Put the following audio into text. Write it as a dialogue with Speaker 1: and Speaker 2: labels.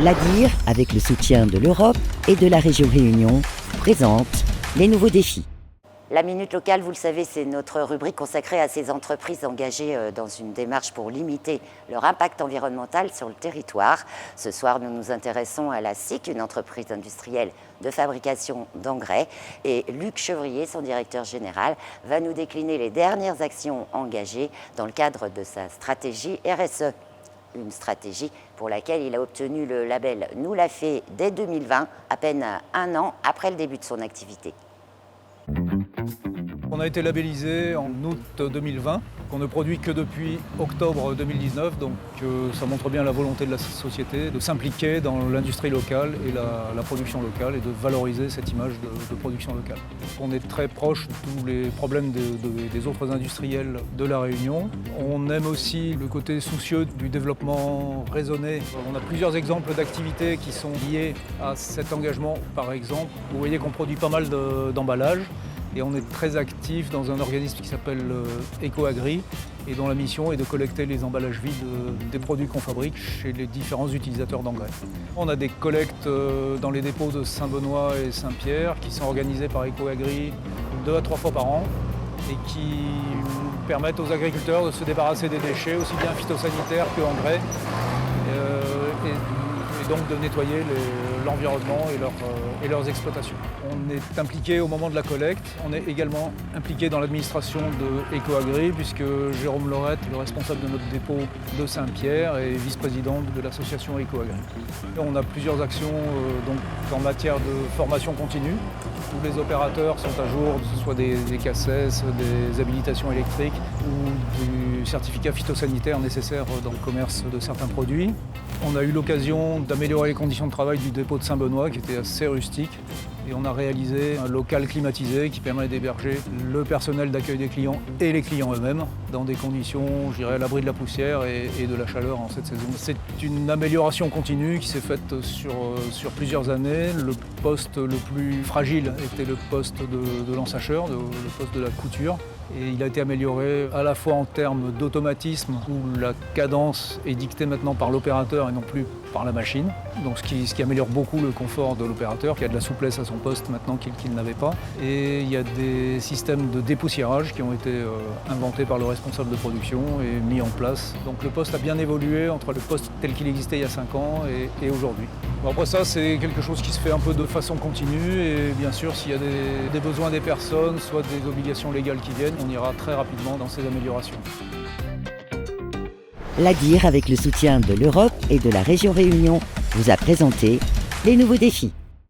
Speaker 1: L'ADIR, avec le soutien de l'Europe et de la région Réunion, présente les nouveaux défis. La Minute Locale, vous le savez, c'est notre rubrique consacrée à ces entreprises engagées dans une démarche pour limiter leur impact environnemental sur le territoire. Ce soir, nous nous intéressons à la SIC, une entreprise industrielle de fabrication d'engrais. Et Luc Chevrier, son directeur général, va nous décliner les dernières actions engagées dans le cadre de sa stratégie RSE. Une stratégie pour laquelle il a obtenu le label Nous l'a fait dès 2020, à peine un an après le début de son activité.
Speaker 2: On a été labellisé en août 2020, qu'on ne produit que depuis octobre 2019, donc ça montre bien la volonté de la société de s'impliquer dans l'industrie locale et la production locale et de valoriser cette image de production locale. On est très proche de tous les problèmes des autres industriels de la Réunion. On aime aussi le côté soucieux du développement raisonné. On a plusieurs exemples d'activités qui sont liées à cet engagement. Par exemple, vous voyez qu'on produit pas mal d'emballages. Et on est très actif dans un organisme qui s'appelle EcoAgri et dont la mission est de collecter les emballages vides des produits qu'on fabrique chez les différents utilisateurs d'engrais. On a des collectes dans les dépôts de Saint-Benoît et Saint-Pierre qui sont organisées par EcoAgri 2 à 3 fois par an et qui permettent aux agriculteurs de se débarrasser des déchets aussi bien phytosanitaires qu'engrais et donc de nettoyer l'environnement et leurs exploitations. On est impliqué au moment de la collecte, on est également impliqué dans l'administration de EcoAgri puisque Jérôme Lorette, le responsable de notre dépôt de Saint-Pierre, est vice-président de l'association EcoAgri. On a plusieurs actions donc, en matière de formation continue. Tous les opérateurs sont à jour, que ce soit des CACES, des habilitations électriques ou du certificat phytosanitaire nécessaire dans le commerce de certains produits. On a eu l'occasion d'améliorer les conditions de travail du dépôt de Saint-Benoît qui était assez rustique. Et on a réalisé un local climatisé qui permet d'héberger le personnel d'accueil des clients et les clients eux-mêmes dans des conditions, je dirais, à l'abri de la poussière et de la chaleur en cette saison. C'est une amélioration continue qui s'est faite sur plusieurs années. Le poste le plus fragile était le poste de l'ensacheur, le poste de la couture. Et il a été amélioré à la fois en termes d'automatisme, où la cadence est dictée maintenant par l'opérateur et non plus par la machine. Donc ce qui améliore beaucoup le confort de l'opérateur, qui a de la souplesse à son poste maintenant qu'il n'avait pas. Et il y a des systèmes de dépoussiérage qui ont été inventés par le responsable de production et mis en place. Donc le poste a bien évolué entre le poste tel qu'il existait il y a 5 ans et aujourd'hui. Bon, après ça, c'est quelque chose qui se fait un peu de façon continue et bien sûr, s'il y a des besoins des personnes, soit des obligations légales qui viennent, on ira très rapidement dans ces améliorations.
Speaker 1: L'ADIR, avec le soutien de l'Europe et de la région Réunion, vous a présenté les nouveaux défis.